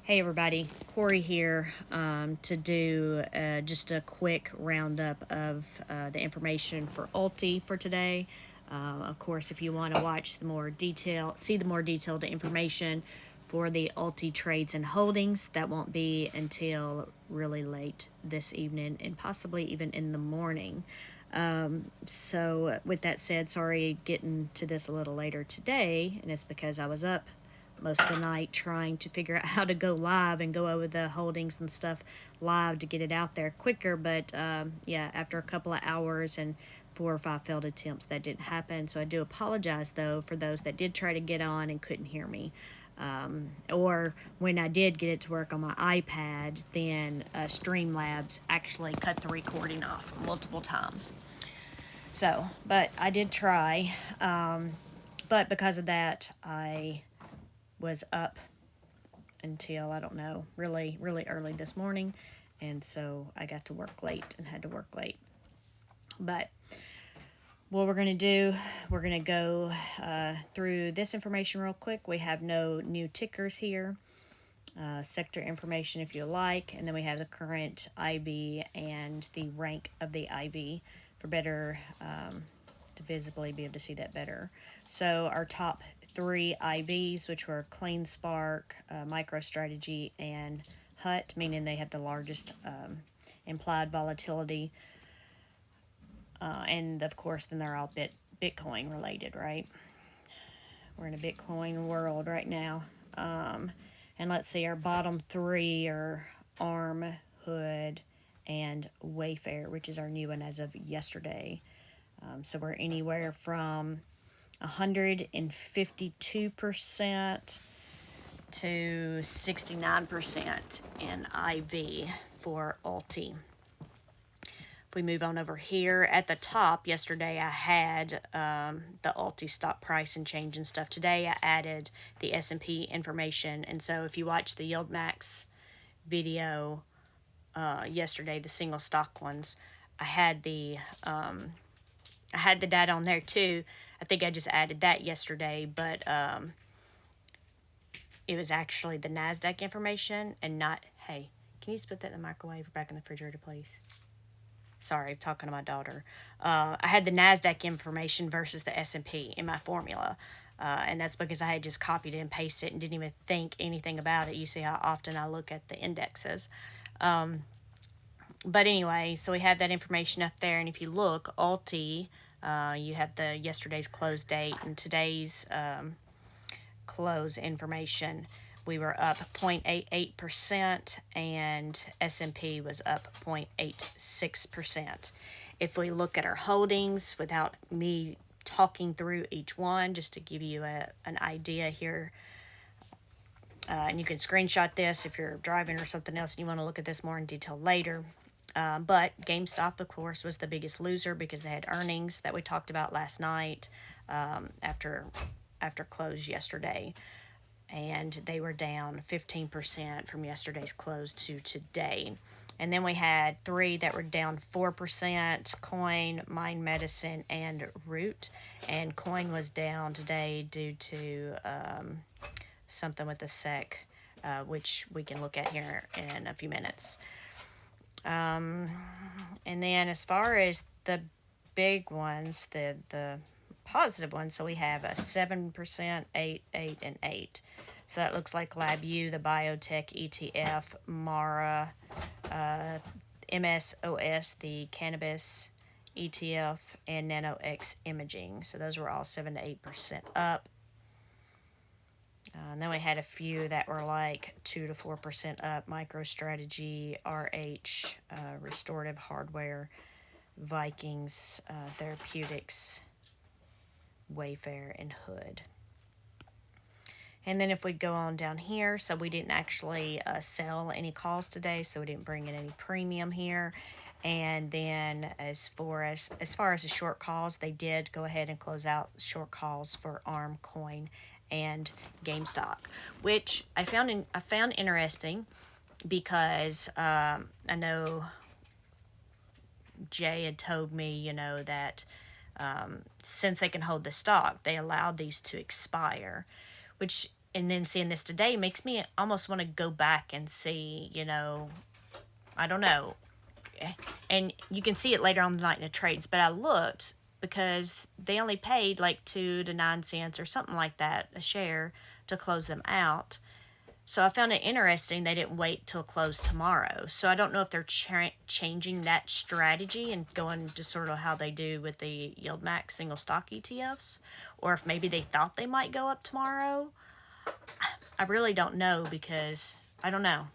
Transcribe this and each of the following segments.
Hey everybody, Corey here to do just a quick roundup of the information for ULTY for today. Of course, if you want to watch see the more detailed information for the ULTY trades and holdings, that won't be until really late this evening and possibly even in the morning. So, with that said, sorry getting to this a little later today, and it's because I was up most of the night trying to figure out how to go live and go over the holdings and stuff live to get it out there quicker. But yeah, after a couple of hours and 4 or 5 failed attempts, that didn't happen. So I do apologize, though, for those that did try to get on and couldn't hear me. Or when I did get it to work on my iPad, then Streamlabs actually cut the recording off multiple times. So, but I did try. But because of that, I was up until, I don't know, really early this morning, and so I got to work late and had to work late. But what we're going to do, we're going to go through this information real quick. We have no new tickers here. Sector information if you like, and then we have the current IV and the rank of the IV for better to visibly be able to see that better. So our top 3 IVs, which were Clean Spark, MicroStrategy, and HUT, meaning they have the largest implied volatility. And of course, then they're all Bitcoin related, right? We're in a Bitcoin world right now. And let's see, our bottom 3 are ARM, Hood, and Wayfair, which is our new one as of yesterday. So we're anywhere from 152% to 69% in IV for ULTY. If we move on over here at the top, yesterday I had the ULTY stock price and change and stuff. Today I added the S&P information, and so if you watch the Yieldmax video yesterday, the single stock ones, I had the data on there too. I think I just added that yesterday, but it was actually the NASDAQ information and not, hey, can you just put that in the microwave or back in the refrigerator, please? Sorry, I'm talking to my daughter. I had the NASDAQ information versus the S&P in my formula. And that's because I had just copied and pasted it and didn't even think anything about it. You see how often I look at the indexes. But anyway, so we have that information up there. And if you look, ULTY, you have the yesterday's close date and today's close information. We were up 0.88% and S&P was up 0.86%. If we look at our holdings without me talking through each one, just to give you an idea here, and you can screenshot this if you're driving or something else and you want to look at this more in detail later. But GameStop, of course, was the biggest loser because they had earnings that we talked about last night after close yesterday. And they were down 15% from yesterday's close to today. And then we had 3 that were down 4%, Coin, Mind Medicine, and Root. And Coin was down today due to something with the SEC, which we can look at here in a few minutes. And then as far as the big ones, the positive ones, so we have a 7%, 8, and 8. So that looks like LabU, the biotech ETF, Mara, MSOS, the cannabis ETF, and NanoX Imaging. So those were all 7 to 8% up. And then we had a few that were like 2 to 4% up: MicroStrategy, RH, Restorative Hardware, Vikings, Therapeutics, Wayfair, and Hood. And then if we go on down here, so we didn't actually sell any calls today, so we didn't bring in any premium here. And then as far as the short calls, they did go ahead and close out short calls for ARM, Coin, and GameStop, which I found interesting because I know Jay had told me, that since they can hold the stock, they allowed these to expire, which and then seeing this today makes me almost want to go back and see, I don't know. And you can see it later on the night in the trades, but I looked because they only paid like 2 to 9 cents or something like that a share to close them out. So I found it interesting they didn't wait till close tomorrow. So I don't know if they're changing that strategy and going to sort of how they do with the Yieldmax single stock ETFs, or if maybe they thought they might go up tomorrow. I really don't know because I don't know.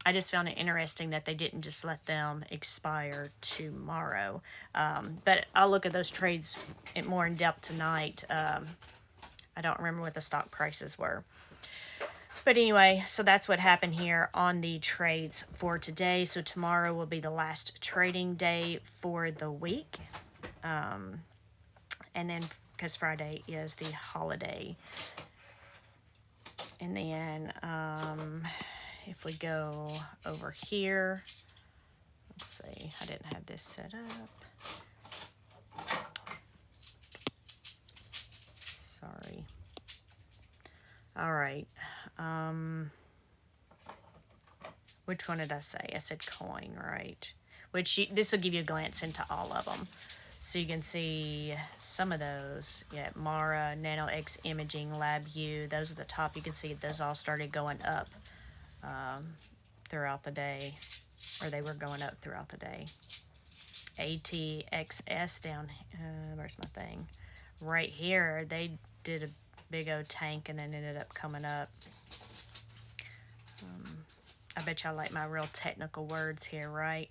I just found it interesting that they didn't just let them expire tomorrow. But I'll look at those trades more in depth tonight. I don't remember what the stock prices were. But anyway, so that's what happened here on the trades for today. So tomorrow will be the last trading day for the week. And then, because Friday is the holiday. And then, if we go over here, let's see, I didn't have this set up. Sorry. All right. Which one did I say? I said coin, right? This will give you a glance into all of them. So you can see some of those. Yeah, Mara, NanoX Imaging, LabVIEW, those are the top. You can see those all started going up throughout the day, or they were going up throughout the day. ATXS down, where's my thing? Right here, they did a big old tank and then ended up coming up. I bet y'all like my real technical words here, right?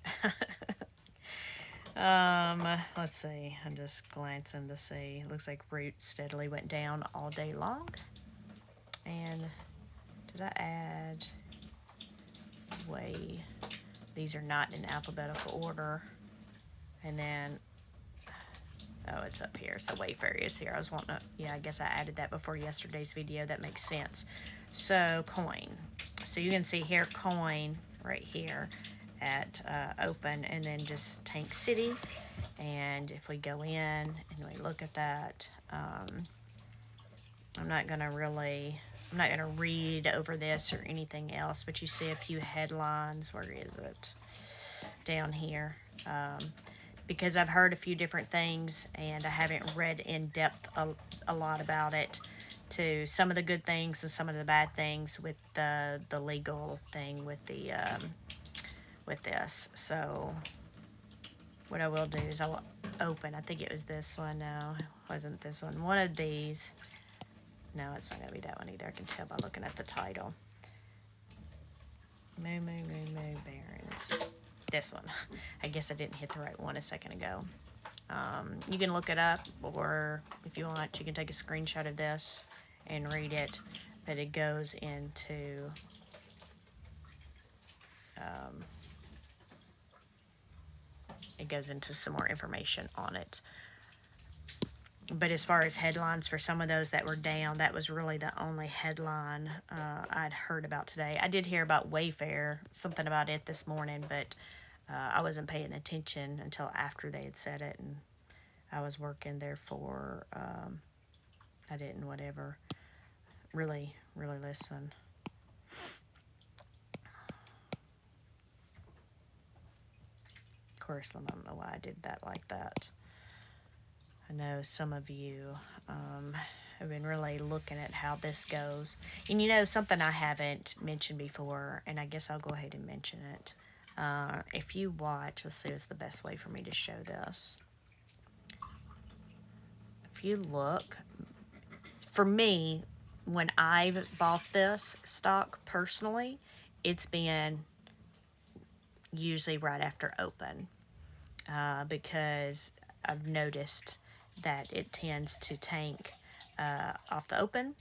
Let's see. I'm just glancing to see. Looks like Root steadily went down all day long. And did I add way? These are not in alphabetical order. And then, oh, it's up here. So Wayfair is here. I was wanting to, yeah, I guess I added that before yesterday's video. That makes sense. So coin. So you can see here coin right here at open, and then just Tank City. And if we go in and we look at that, I'm not gonna read over this or anything else, but you see a few headlines. Where is it? Down here. Because I've heard a few different things and I haven't read in depth a lot about it, to some of the good things and some of the bad things with the legal thing with the with this. So what I will do is I'll open, I think it was this one. No, it wasn't this one. One of these. No, it's not going to be that one either. I can tell by looking at the title. Moo Barons. This one. I guess I didn't hit the right one a second ago. You can look it up, or if you want, you can take a screenshot of this and read it. But it goes into some more information on it. But as far as headlines for some of those that were down, that was really the only headline I'd heard about today. I did hear about Wayfair, something about it this morning, but I wasn't paying attention until after they had said it, and I was working there for, I didn't really listen. Of course, I don't know why I did that like that. I know some of you have been really looking at how this goes. And something I haven't mentioned before, and I guess I'll go ahead and mention it. If you watch, let's see what's the best way for me to show this. If you look, for me, when I've bought this stock personally, it's been usually right after open, because I've noticed that it tends to tank off the open,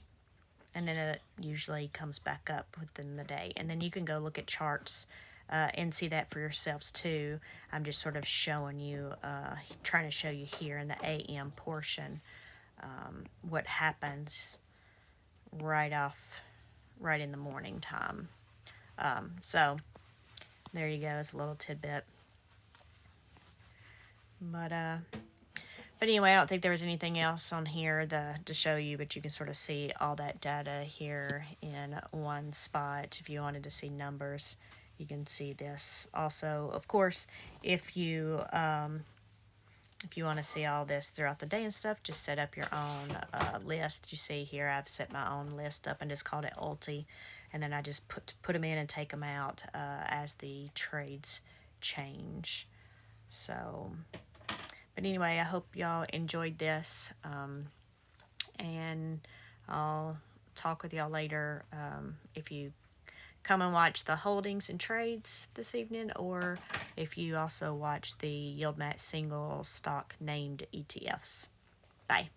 and then it usually comes back up within the day. And then you can go look at charts and see that for yourselves too. I'm just sort of showing you, trying to show you here in the AM portion what happens right in the morning time. So there you go, it's a little tidbit. But But anyway, I don't think there was anything else on here to show you, but you can sort of see all that data here in one spot. If you wanted to see numbers, you can see this. Also, of course, if you want to see all this throughout the day and stuff, just set up your own list. You see here, I've set my own list up and just called it ULTY, and then I just put them in and take them out as the trades change. So, but anyway, I hope y'all enjoyed this, and I'll talk with y'all later. If you come and watch the holdings and trades this evening, or if you also watch the Yieldmax single stock named ETFs. Bye.